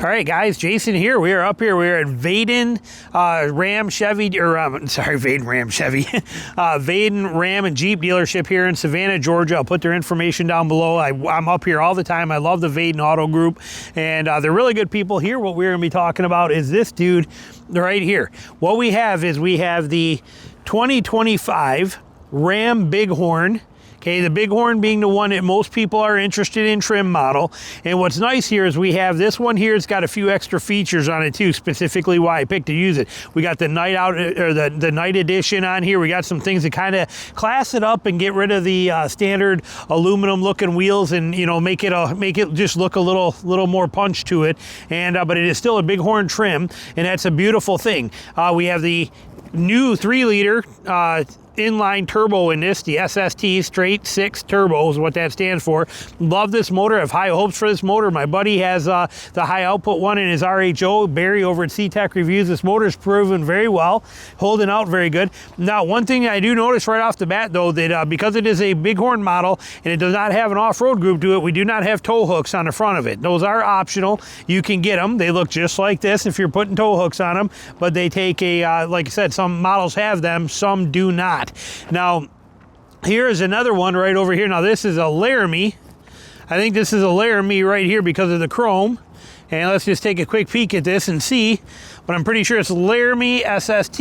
All right, guys, Jason here. We are up here. We're at Vaden Ram Chevy, or Vaden Ram Chevy, Vaden Ram and Jeep dealership here in Savannah, Georgia. I'll put their information down below. I'm up here all the time. I love the Vaden Auto Group, and they're really good people here. What we're going to be talking about is this dude right here. What we have is we have the 2025 Ram Bighorn. Okay, the Bighorn being the one that most people are interested in trim model. And what's nice here is we have this one here. It's got a few extra features on it too, specifically why I picked to use it. We got the night out, or the night edition on here. We got some things that kind of class it up and get rid of the standard aluminum looking wheels, and make it just look a little more punch to it. And but it is still a Bighorn trim, and that's a beautiful thing. We have the new 3-liter inline turbo in this, the SST straight 6 turbo is what that stands for. Love this motor. I have high hopes for this motor. My buddy has the high output one in his RHO. Barry over at C-Tech Reviews. This motor's proven very well, holding out very good. Now, one thing I do notice right off the bat though, that because it is a Bighorn model and it does not have an off-road group to it, we do not have tow hooks on the front of it. Those are optional. You can get them. They look just like this if you're putting tow hooks on them, but they take a, like I said, some models have them, some do not. Now, here is another one right over here. Now, this is a Laramie. I think this is a Laramie right here because of the chrome. And let's just take a quick peek at this and see. But I'm pretty sure it's Laramie SST.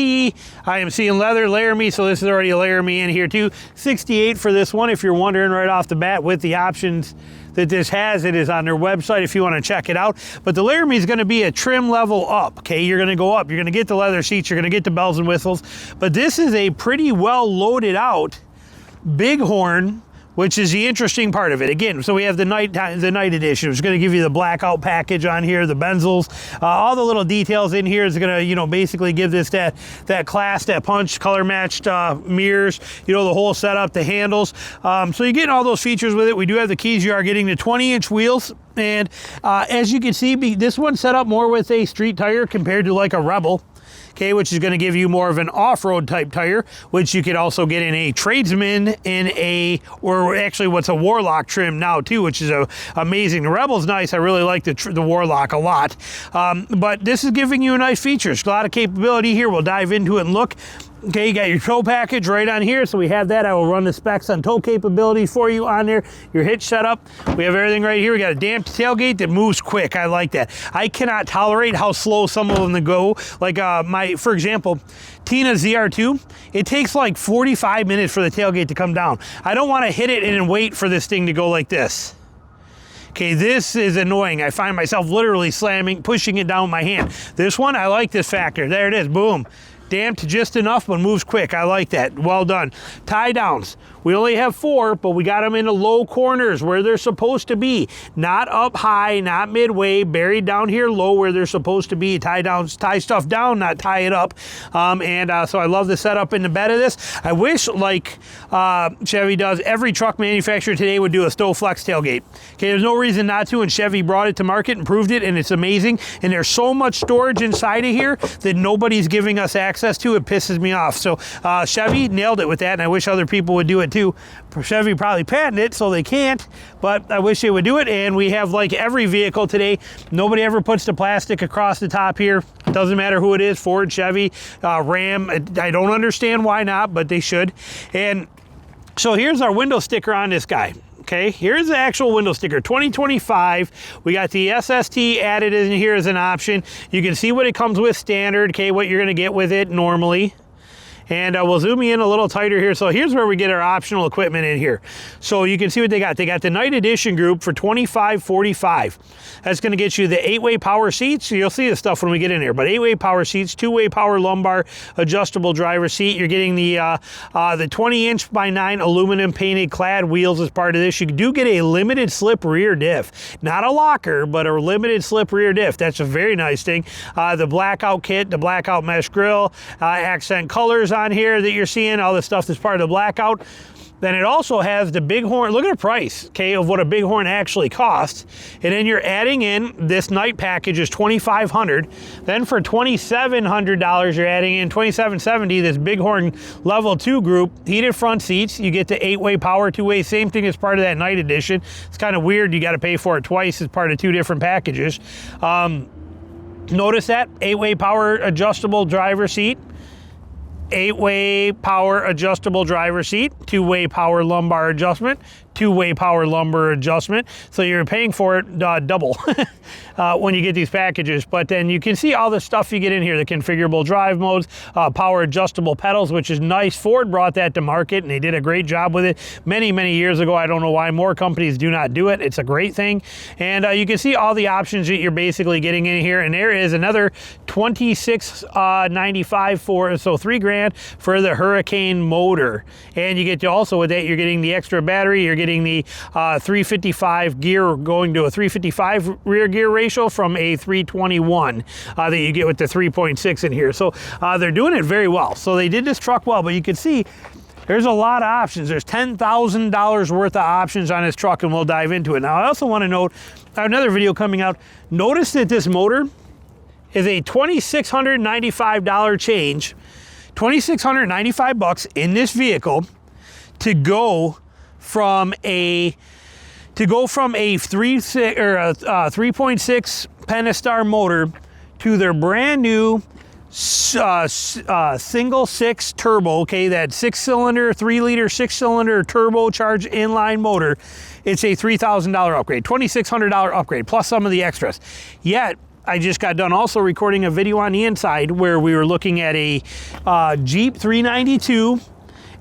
I am seeing leather Laramie, so this is already a Laramie in here too. 68 for this one, if you're wondering right off the bat, with the options that this has. It is on their website if you want to check it out. But the Laramie is going to be a trim level up, okay? You're going to go up. You're going to get the leather seats. You're going to get the bells and whistles. But this is a pretty well loaded out Bighorn, which is the interesting part of it. Again, so we have the night edition. It's going to give you the blackout package on here, the benzels, all the little details in here is going to, basically give this that class, that punch, color matched mirrors, the whole setup, the handles. So you're getting all those features with it. We do have the keys. You are getting the 20-inch wheels. And as you can see, this one's set up more with a street tire compared to like a Rebel. Okay, which is going to give you more of an off-road type tire, which you could also get in a Tradesman, or actually what's a Warlock trim now too, which is amazing. The Rebel's nice. I really like the Warlock a lot. But this is giving you nice features, a lot of capability here. We'll dive into it and look. Okay, you got your tow package right on here, so we have that. I will run the specs on tow capabilities for you on there. Your hitch setup, we have everything right here. We got a damped tailgate that moves quick. I like that. I cannot tolerate how slow some of them go. Like for example, Tina ZR2, it takes like 45 minutes for the tailgate to come down. I don't want to hit it and then wait for this thing to go like this. Okay, this is annoying. I find myself literally pushing it down with my hand. This one, I like this factor. There it is, boom. Damped just enough, but moves quick. I like that. Well done. Tie downs. We only have 4, but we got them in the low corners where they're supposed to be. Not up high, not midway, buried down here low where they're supposed to be. Tie stuff down, not tie it up. So I love the setup in the bed of this. I wish, like Chevy does, every truck manufacturer today would do a Stowflex tailgate. Okay, there's no reason not to, and Chevy brought it to market and proved it, and it's amazing. And there's so much storage inside of here that nobody's giving us access to. It pisses me off. So Chevy nailed it with that, and I wish other people would do it too. Chevy probably patented it, so they can't, but I wish they would do it. And we have, like every vehicle today, nobody ever puts the plastic across the top here. Doesn't matter who it is, Ford, Chevy, Ram. I don't understand why not, but they should. And so here's our window sticker on this guy. Okay, here's the actual window sticker, 2025. We got the SST added in here as an option. You can see what it comes with standard, okay, what you're gonna get with it normally. And we'll zoom you in a little tighter here. So here's where we get our optional equipment in here. So you can see what they got. They got the night edition group for $25.45. That's going to get you the 8-way power seats. You'll see the stuff when we get in here, but 8-way power seats, 2-way power lumbar, adjustable driver seat. You're getting the 20-inch by 9 aluminum painted clad wheels as part of this. You do get a limited slip rear diff. Not a locker, but a limited slip rear diff. That's a very nice thing. The blackout kit, the blackout mesh grille, accent colors on here that you're seeing, all the stuff that's part of the blackout. Then it also has the Bighorn, look at the price, okay, of what a Bighorn actually costs. And then you're adding in this night package is $2,500. Then for $2,700, you're adding in $2,770, this Bighorn level 2 group, heated front seats. You get the 8-way power, 2-way, same thing as part of that night edition. It's kind of weird, you got to pay for it twice as part of 2 different packages. Notice that 8-way power adjustable driver seat. 8-way power adjustable driver seat, 2-way power lumbar adjustment, 2-way power lumbar adjustment. So you're paying for it double when you get these packages. But then you can see all the stuff you get in here, the configurable drive modes, power adjustable pedals, which is nice. Ford brought that to market and they did a great job with it many, many years ago. I don't know why more companies do not do it. It's a great thing. And you can see all the options that you're basically getting in here. And there is another $26.95 for, so $3,000 for the Hurricane motor. And you get to also with that, you're getting the extra battery, you're getting the 355 gear, going to a 355 rear gear ratio from a 321 that you get with the 3.6 in here. So they're doing it very well. So they did this truck well, but you can see there's a lot of options. There's $10,000 worth of options on this truck, and we'll dive into it. Now, I also want to note, I have another video coming out. Notice that this motor is a $2,695 change, $2,695 in this vehicle to go from a 3.6 Pentastar motor to their brand new single 6 turbo, okay, that 6-cylinder, 3-liter 6-cylinder turbocharged inline motor. It's a $3,000 upgrade, $2,600 upgrade, plus some of the extras. Yet, I just got done also recording a video on the inside where we were looking at a Jeep 392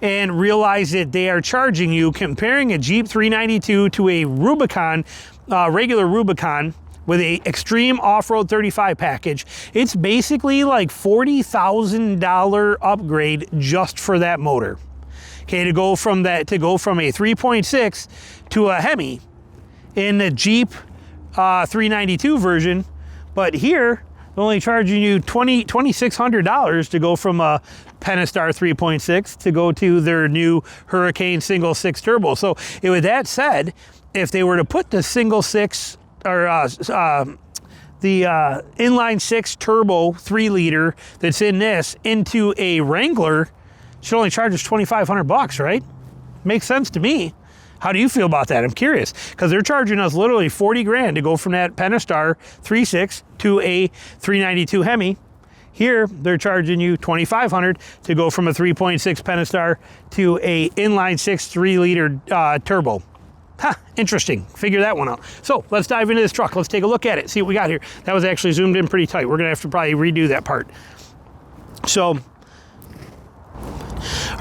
and realized that they are charging you, comparing a Jeep 392 to a Rubicon, regular Rubicon, with a Extreme Off-Road 35 package. It's basically like $40,000 upgrade just for that motor. Okay, to go from a 3.6 to a Hemi in the Jeep 392 version, but here they're only charging you $2,600 to go from a Pentastar 3.6 to go to their new Hurricane single 6 turbo. So with that said, if they were to put the single 6 or the inline 6 turbo 3-liter that's in this into a Wrangler, it should only charge us $2,500, right? Makes sense to me. How do you feel about that? I'm curious, because they're charging us literally $40,000 to go from that Pentastar 3.6 to a 392 Hemi. Here, they're charging you $2,500 to go from a 3.6 Pentastar to a inline 6 3-liter turbo. Interesting. Figure that one out. So let's dive into this truck. Let's take a look at it, see what we got here. That was actually zoomed in pretty tight. We're gonna have to probably redo that part. So,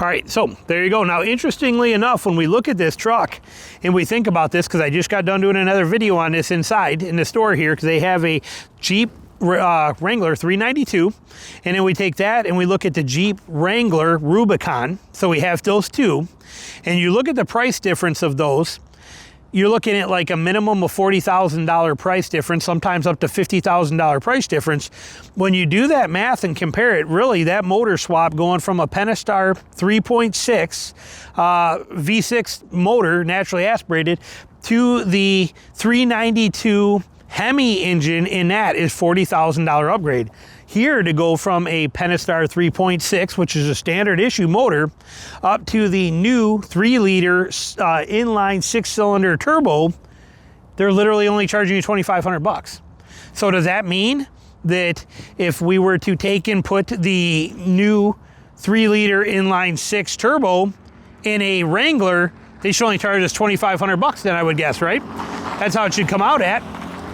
all right, so there you go. Now, interestingly enough, when we look at this truck and we think about this, because I just got done doing another video on this inside in the store here, because they have a Jeep Wrangler 392, and then we take that and we look at the Jeep Wrangler Rubicon. So we have those two, and you look at the price difference of those, you're looking at like a minimum of $40,000 price difference, sometimes up to $50,000 price difference. When you do that math and compare it, really that motor swap going from a Pentastar 3.6 V6 motor, naturally aspirated, to the 392 Hemi engine in that is $40,000 upgrade. Here, to go from a Pentastar 3.6, which is a standard issue motor, up to the new 3-liter inline 6-cylinder turbo, they're literally only charging you $2,500. So does that mean that if we were to take and put the new 3-liter inline 6 turbo in a Wrangler, they should only charge us $2,500 then, I would guess, right? That's how it should come out at.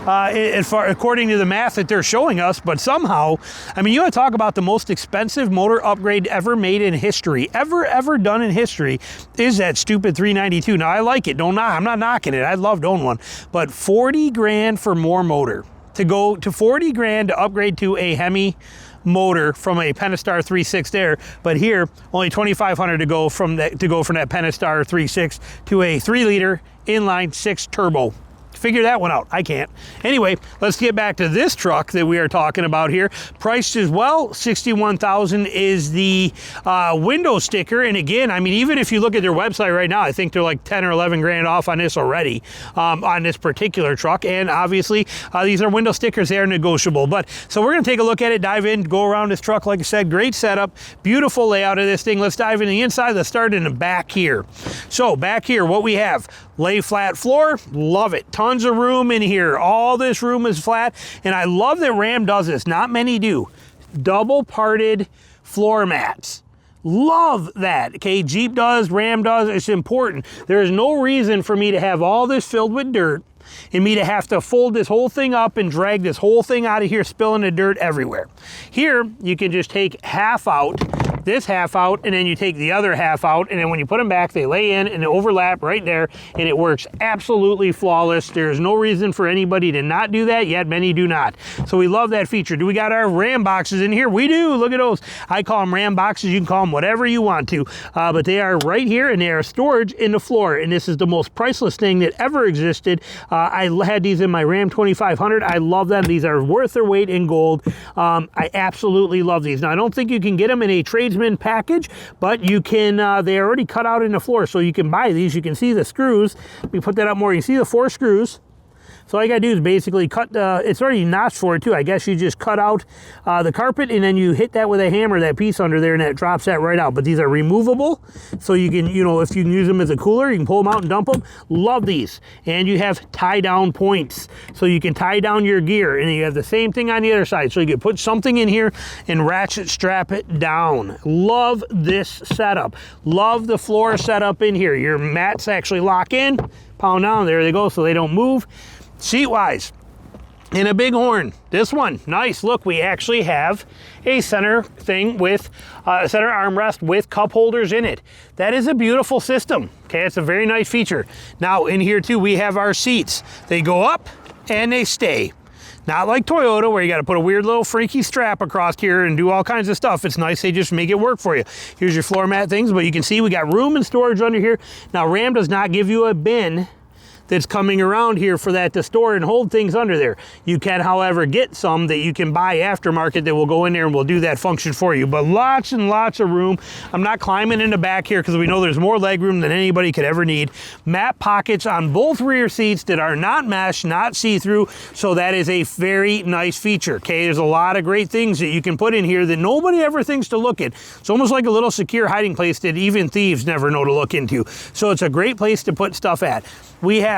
According to the math that they're showing us, but somehow, I mean, you want to talk about the most expensive motor upgrade ever made in history, ever done in history, is that stupid 392. Now, I like it. I'm not knocking it. I'd love to own one, but $40,000 for more motor. To go to $40,000 to upgrade to a Hemi motor from a Pentastar 3.6 there, but here only $2,500 to go from that Pentastar 3.6 to a 3-liter inline 6 turbo. Figure that one out. I can't. Anyway, let's get back to this truck that we are talking about here. Priced as well, $61,000 is the window sticker. And again, I mean, even if you look at their website right now, I think they're like 10 or 11 grand off on this already, on this particular truck. And obviously, these are window stickers. They are negotiable. But so we're going to take a look at it, dive in, go around this truck. Like I said, great setup, beautiful layout of this thing. Let's dive into the inside. Let's start in the back here. So back here, what we have, lay flat floor, love it. Tons of room in here. All this room is flat, and I love that Ram does this. Not many do. Double parted floor mats. Love that. Okay, Jeep does, Ram does. It's important. There is no reason for me to have all this filled with dirt and me to have to fold this whole thing up and drag this whole thing out of here, spilling the dirt everywhere. Here, you can just take half out, this half out, and then you take the other half out, and then when you put them back, they lay in and they overlap right there, and it works absolutely flawless. There's no reason for anybody to not do that, yet many do not. So we love that feature. Do we got our Ram boxes in here? We do. Look at those. I call them Ram boxes. You can call them whatever you want to, but they are right here, and they are storage in the floor, and this is the most priceless thing that ever existed. I had these in my Ram 2500. I love them. These are worth their weight in gold. I absolutely love these. Now, I don't think you can get them in a tradesman package, but you can, they're already cut out in the floor, so you can buy these. You can see the screws. Let me put that up more. You see the 4 screws. So all you gotta do is basically cut, it's already notched for it too. I guess you just cut out the carpet and then you hit that with a hammer, that piece under there, and that drops that right out. But these are removable, so you can, you know, if you can use them as a cooler, you can pull them out and dump them. Love these. And you have tie down points, so you can tie down your gear, and you have the same thing on the other side. So you can put something in here and ratchet strap it down. Love this setup. Love the floor setup in here. Your mats actually lock in, pound down, there they go, so they don't move. Seat wise, in a Bighorn, this one, nice. Look, we actually have a center thing with a center armrest with cup holders in it. That is a beautiful system. Okay, it's a very nice feature. Now in here too, we have our seats. They go up and they stay. Not like Toyota, where you got to put a weird little freaky strap across here and do all kinds of stuff. It's nice they just make it work for you. Here's your floor mat things, but you can see we got room and storage under here. Now Ram does not give you a bin that's coming around here for that to store and hold things under there. You can, however, get some that you can buy aftermarket that will go in there and will do that function for you. But lots and lots of room. I'm not climbing in the back here because we know there's more leg room than anybody could ever need. Mat pockets on both rear seats that are not mesh, not see-through, so that is a very nice feature. Okay, there's a lot of great things that you can put in here that nobody ever thinks to look at. It's almost like a little secure hiding place that even thieves never know to look into. So it's a great place to put stuff at. We have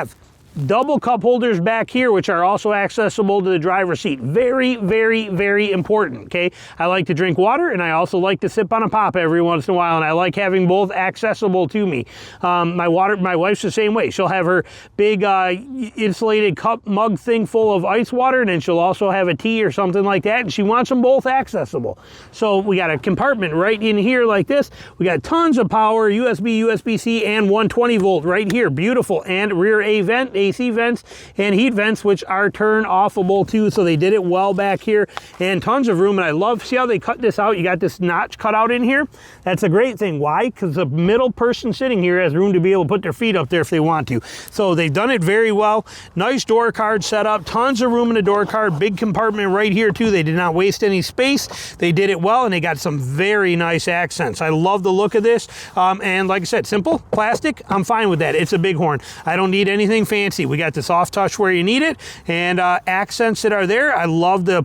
double cup holders back here, which are also accessible to the driver's seat. Very, very, very important, okay? I like to drink water, and I also like to sip on a pop every once in a while, and I like having both accessible to me. My wife's the same way. She'll have her big insulated cup mug thing full of ice water, and then she'll also have a tea or something like that, and she wants them both accessible. So we got a compartment right in here like this. We got tons of power, USB, USB-C, and 120 volt right here. Beautiful. And rear A vent, AC vents, and heat vents, which are turn offable too, so they did it well back here, and tons of room. And I love, see how they cut this out? You got this notch cut out in here. That's a great thing. Why? Because the middle person sitting here has room to be able to put their feet up there if they want to. So they've done it very well. Nice door card setup, tons of room in the door card, big compartment right here too. They did not waste any space. They did it well, and they got some very nice accents. I love the look of this, and like I said, simple plastic, I'm fine with that. It's a Bighorn. I don't need anything fancy. We got the soft touch where you need it, and accents that are there. I love the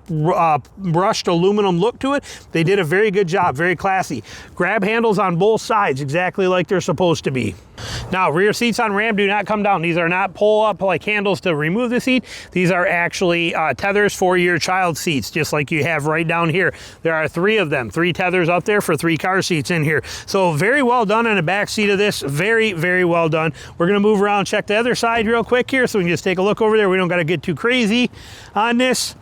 brushed aluminum look to it. They did a very good job, very classy. Grab handles on both sides, exactly like they're supposed to be. Now, rear seats on Ram do not come down. These are not pull up like handles to remove the seat. These are actually tethers for your child seats, just like you have right down here. There are 3 of them, 3 tethers up there for 3 car seats in here. So very well done on the back seat of this. Very, very well done. We're gonna move around, check the other side real quick here, so we can just take a look over there. We don't gotta get too crazy on this.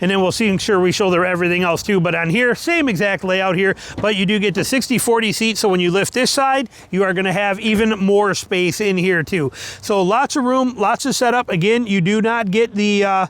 And then we'll see, sure we show everything else too. But on here, same exact layout here, but you do get the 60-40 seat. So when you lift this side, you are gonna have even more space in here too. So lots of room, lots of setup. Again, you do not get the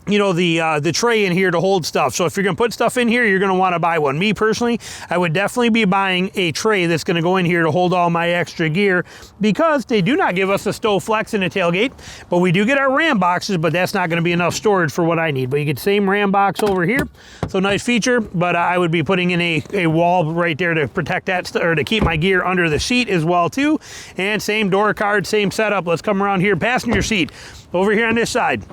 you know, the tray in here to hold stuff. So if you're gonna put stuff in here, you're gonna wanna buy one. Me personally, I would definitely be buying a tray that's gonna go in here to hold all my extra gear, because they do not give us a stow flex in the tailgate, but we do get our Ram boxes, but that's not gonna be enough storage for what I need. But you get the same Ram box over here, so nice feature, but I would be putting in a wall right there to protect that, or to keep my gear under the seat as well too. And same door card, same setup. Let's come around here, passenger seat, over here on this side.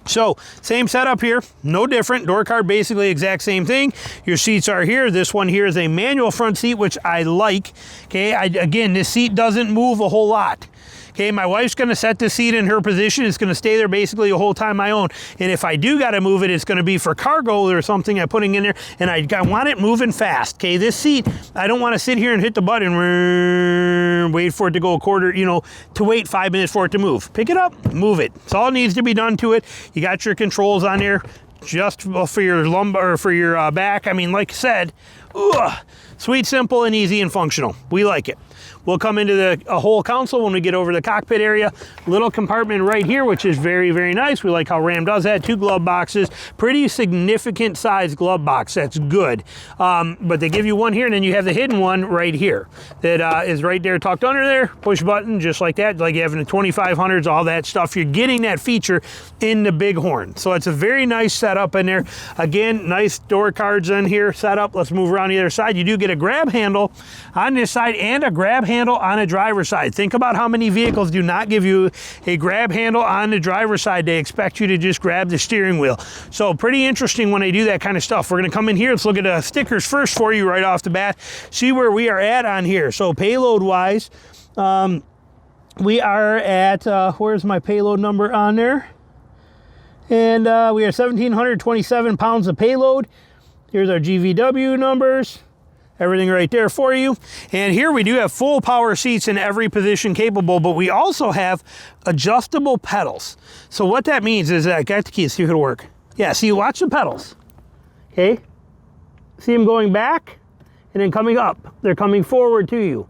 So same setup here, no different. Door card, basically exact same thing. Your seats are here. This one here is a manual front seat, which I like. Okay, again, this seat doesn't move a whole lot. Okay, my wife's gonna set the seat in her position. It's gonna stay there basically the whole time I own. And if I do gotta move it, it's gonna be for cargo or something I'm putting in there, and I want it moving fast. Okay, this seat, I don't wanna sit here and hit the button, wait for it to go a quarter, you know, to wait 5 minutes for it to move. Pick it up, move it. That's all it needs to be done to it. You got your controls on there, just for your lumbar, or for your back. I mean, like I said, sweet, simple, and easy and functional. We like it. We'll come into a whole console when we get over to the cockpit area. Little compartment right here, which is very, very nice. We like how Ram does that. 2 glove boxes, pretty significant size glove box. That's good. But they give you one here, and then you have the hidden one right here that is right there tucked under there. Push button, just like that, like you have in the 2500s, all that stuff. You're getting that feature in the Bighorn. So it's a very nice setup in there. Again, nice door cards in here set up. Let's move around the other side. You do get a grab handle on this side and a grab handle on a driver's side. Think about how many vehicles do not give you a grab handle on the driver's side. They expect you to just grab the steering wheel. So pretty interesting when they do that kind of stuff. We're gonna come in here. Let's look at the stickers first for you right off the bat. See where we are at on here. So payload wise, we are at, where's my payload number on there? And we are 1,727 pounds of payload. Here's our GVW numbers. Everything right there for you. And here we do have full power seats in every position capable, but we also have adjustable pedals. So what that means is that I got the keys, see if it'll work. Yeah, see, watch the pedals. Okay? See them going back and then coming up. They're coming forward to you.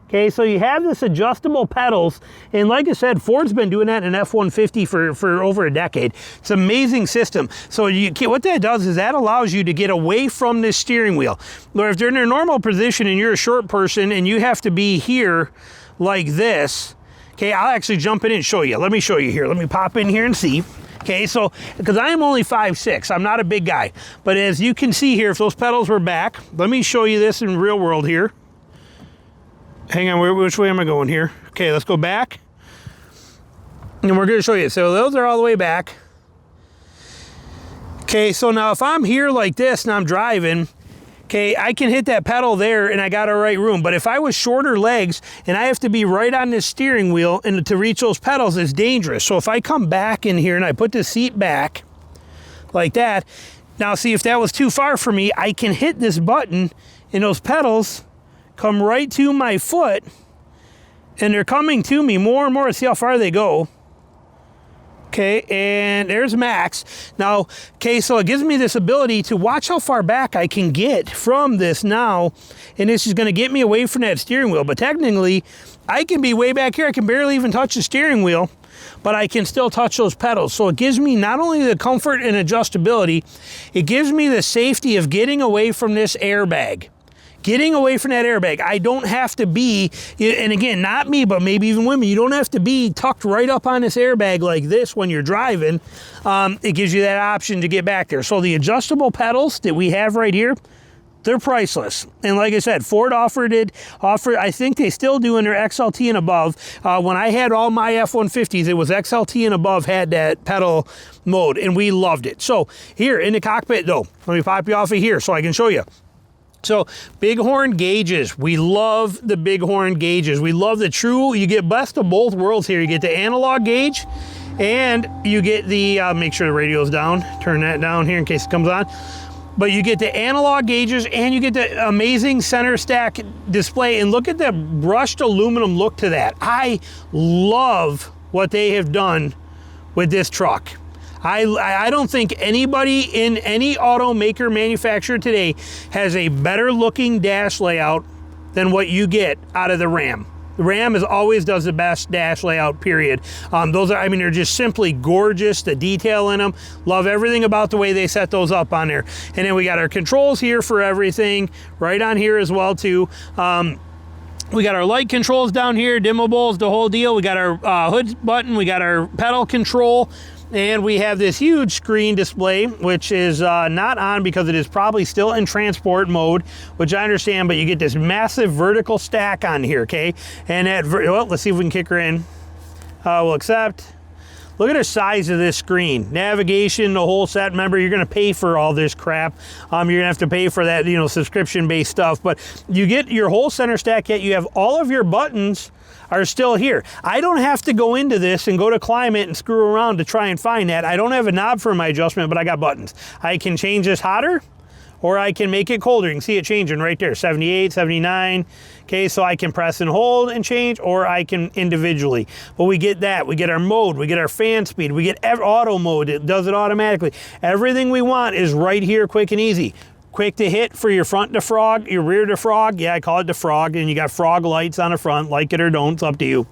Okay, so you have this adjustable pedals, and like I said, Ford's been doing that in F-150 for over a decade. It's an amazing system. So what that does is that allows you to get away from this steering wheel. Or if they're in a normal position and you're a short person and you have to be here like this, okay, I'll actually jump in and show you. Let me show you here. Let me pop in here and see. Okay, so, because I am only 5'6", I'm not a big guy. But as you can see here, if those pedals were back, let me show you this in real world here. Hang on, which way am I going here? Okay, let's go back. And we're gonna show you. So those are all the way back. Okay, so now if I'm here like this and I'm driving, okay, I can hit that pedal there and I got a right room. But if I was shorter legs and I have to be right on this steering wheel and to reach those pedals, it's dangerous. So if I come back in here and I put the seat back like that, now see, if that was too far for me, I can hit this button and those pedals come right to my foot, and they're coming to me more and more. See how far they go. Okay, and there's max. Now, okay, so it gives me this ability to watch how far back I can get from this now, and this is gonna get me away from that steering wheel. But technically, I can be way back here. I can barely even touch the steering wheel, but I can still touch those pedals. So it gives me not only the comfort and adjustability, it gives me the safety of getting away from this airbag. Getting away from that airbag. I don't have to be, and again, not me, but maybe even women, you don't have to be tucked right up on this airbag like this when you're driving. It gives you that option to get back there. So the adjustable pedals that we have right here, they're priceless. And like I said, Ford offered, I think they still do in their XLT and above. When I had all my F-150s, it was XLT and above had that pedal mode, and we loved it. So here in the cockpit though, let me pop you off of here so I can show you. So Bighorn gauges, we love the Bighorn gauges. We love the true, you get best of both worlds here. You get the analog gauge and you get the, make sure the radio's down, turn that down here in case it comes on. But you get the analog gauges and you get the amazing center stack display, and look at the brushed aluminum look to that. I love what they have done with this truck. I don't think anybody in any automaker manufacturer today has a better looking dash layout than what you get out of the Ram. The Ram always does the best dash layout, period. Those are, I mean, they're just simply gorgeous. The detail in them, love everything about the way they set those up on there. And then we got our controls here for everything, right on here as well too. We got our light controls down here, dimmables, the whole deal. We got our hood button, we got our pedal control, and we have this huge screen display, which is not on because it is probably still in transport mode, which I understand, but you get this massive vertical stack on here, okay? And well, let's see if we can kick her in. We'll accept. Look at the size of this screen. Navigation, the whole set. Remember, you're gonna pay for all this crap. You're gonna have to pay for that, subscription-based stuff, but you get your whole center stack, yet you have all of your buttons are still here. I don't have to go into this and go to climate and screw around to try and find that. I don't have a knob for my adjustment, but I got buttons. I can change this hotter, or I can make it colder. You can see it changing right there, 78, 79. Okay, so I can press and hold and change, or I can individually. But we get that, we get our mode, we get our fan speed, we get auto mode, it does it automatically. Everything we want is right here, quick and easy. Quick to hit for your front defrog, your rear defrog. Yeah, I call it defrog, and you got frog lights on the front, like it or don't, it's up to you.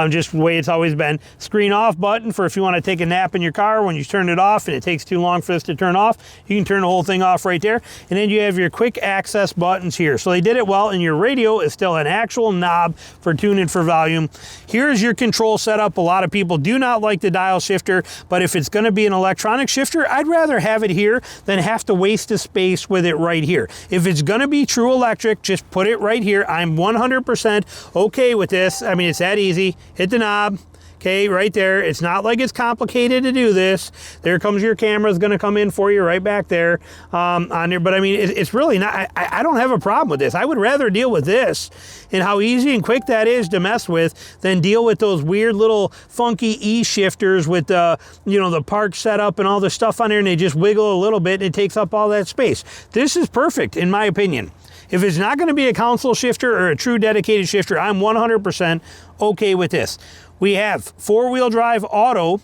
Just the way it's always been. Screen off button for if you want to take a nap in your car when you turn it off and it takes too long for this to turn off, you can turn the whole thing off right there. And then you have your quick access buttons here. So they did it well, and your radio is still an actual knob for tuning for volume. Here's your control setup. A lot of people do not like the dial shifter, but if it's going to be an electronic shifter, I'd rather have it here than have to waste the space with it right here. If it's going to be true electric, just put it right here. I'm 100% okay with this. I mean, it's that easy. Hit the knob. Okay, right there. It's not like it's complicated to do this. There comes your camera. Is going to come in for you right back there on there. But I mean, it's really not, I don't have a problem with this. I would rather deal with this and how easy and quick that is to mess with than deal with those weird little funky E-shifters with the, the park setup and all the stuff on there, and they just wiggle a little bit and it takes up all that space. This is perfect in my opinion. If it's not going to be a console shifter or a true dedicated shifter, I'm 100% okay with this. We have 4-wheel drive auto,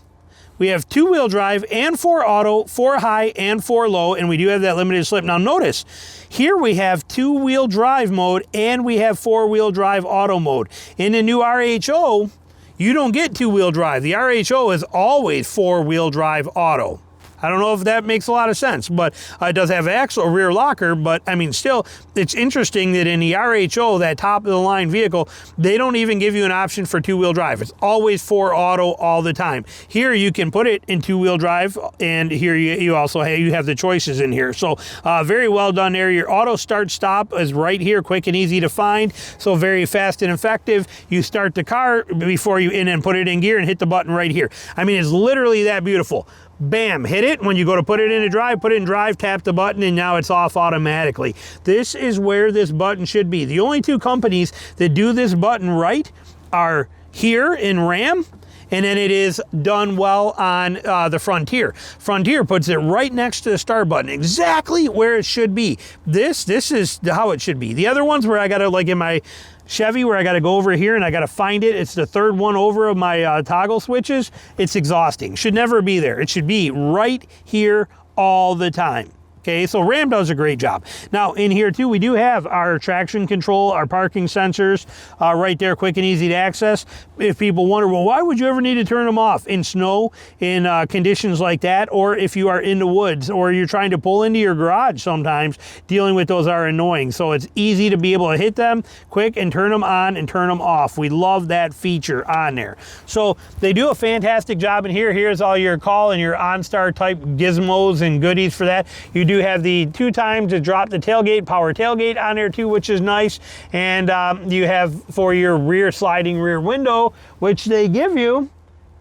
we have 2-wheel drive and 4 auto, 4 high and 4 low, and we do have that limited slip. Now notice, here we have 2-wheel drive mode and we have 4-wheel drive auto mode. In the new RHO, you don't get 2-wheel drive. The RHO is always 4-wheel drive auto. I don't know if that makes a lot of sense, but it does have axle rear locker, but I mean, still, it's interesting that in the RHO, that top of the line vehicle, they don't even give you an option for 2-wheel drive. It's always 4 auto all the time. Here, you can put it in 2-wheel drive, and here you also have the choices in here. So very well done there. Your auto start stop is right here, quick and easy to find. So very fast and effective. You start the car before you and then put it in gear and hit the button right here. I mean, it's literally that beautiful. Bam, hit it. When you go to put it into drive, put it in drive, tap the button, and now it's off automatically. This is where this button should be. The only two companies that do this button right are here in Ram, and then it is done well on the Frontier. Frontier puts it right next to the start button, exactly where it should be. This is how it should be. The other ones where I gotta, like in my Chevy, where I got to go over here and I got to find it. It's the third one over of my toggle switches. It's exhausting. Should never be there. It should be right here all the time. Okay, so Ram does a great job. Now in here too, we do have our traction control, our parking sensors right there, quick and easy to access. If people wonder, well, why would you ever need to turn them off? In snow, in conditions like that, or if you are in the woods, or you're trying to pull into your garage sometimes, dealing with those are annoying. So it's easy to be able to hit them quick and turn them on and turn them off. We love that feature on there. So they do a fantastic job in here. Here's all your call and your OnStar type gizmos and goodies for that. You do have the 2 times to drop the tailgate, power tailgate on there too, which is nice. And you have for your rear sliding rear window, which they give you.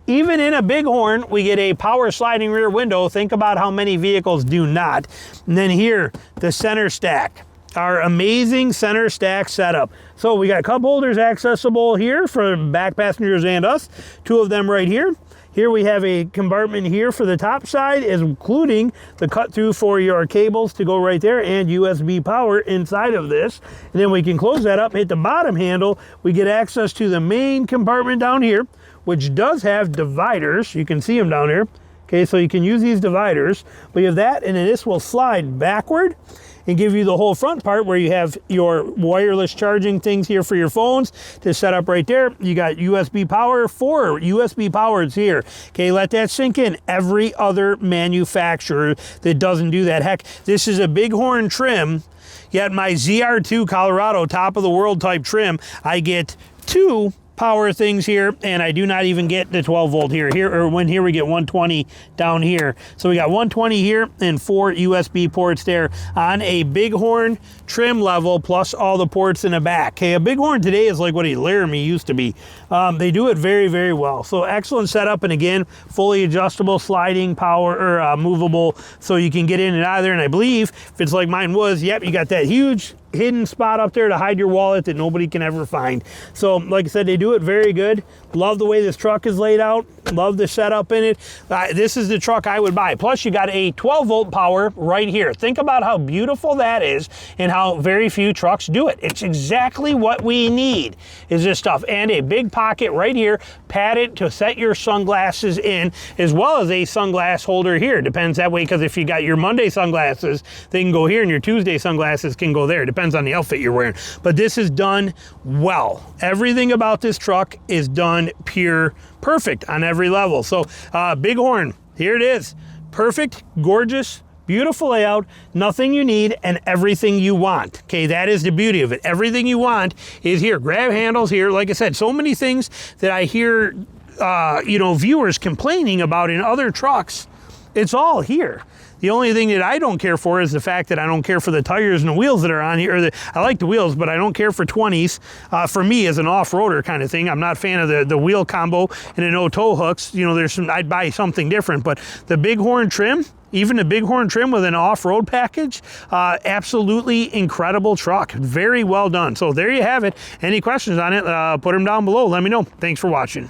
Even in a Bighorn, we get a power sliding rear window. Think about how many vehicles do not. And then here, the center stack. Our amazing center stack setup. So we got cup holders accessible here for back passengers and us. 2 of them right here. Here we have a compartment here for the top side, including the cut through for your cables to go right there and USB power inside of this. And then we can close that up, hit the bottom handle. We get access to the main compartment down here, which does have dividers. You can see them down there. Okay, so you can use these dividers. But you have that, and then this will slide backward. and give you the whole front part where you have your wireless charging things here for your phones to set up right there. You got USB power, 4 USB powers here. Okay, let that sink in. Every other manufacturer that doesn't do that. Heck, this is a Bighorn trim, yet my ZR2 Colorado top of the world type trim, I get 2 power things here, and I do not even get the 12 volt here. Here we get 120 down here. So we got 120 here and 4 USB ports there on a Bighorn trim level, plus all the ports in the back. Okay, a Bighorn today is like what a Laramie used to be. They do it very, very well. So excellent setup, and again, fully adjustable, sliding power, or movable, so you can get in and out of there. And I believe if it's like mine was, yep, you got that huge hidden spot up there to hide your wallet that nobody can ever find. So like I said, they do it very good. Love the way this truck is laid out. Love the setup in it. This is the truck I would buy. Plus you got a 12 volt power right here. Think about how beautiful that is and how very few trucks do it. It's exactly what we need is this stuff. And a big pocket right here, padded to set your sunglasses in, as well as a sunglass holder here. Depends that way, because if you got your Monday sunglasses, they can go here, and your Tuesday sunglasses can go there. Depends on the outfit you're wearing. But this is done well. Everything about this truck is done pure perfect on every level. So Bighorn, here it is. Perfect, gorgeous, beautiful layout, nothing you need and everything you want. Okay, that is the beauty of it. Everything you want is here. Grab handles here. Like I said, so many things that I hear viewers complaining about in other trucks, it's all here. The only thing that I don't care for is the fact that I don't care for the tires and the wheels that are on here. I like the wheels, but I don't care for 20s. For me, as an off-roader kind of thing, I'm not a fan of the wheel combo and the no tow hooks. You know, I'd buy something different. But the Bighorn trim, even the Bighorn trim with an off-road package, absolutely incredible truck. Very well done. So there you have it. Any questions on it, put them down below. Let me know. Thanks for watching.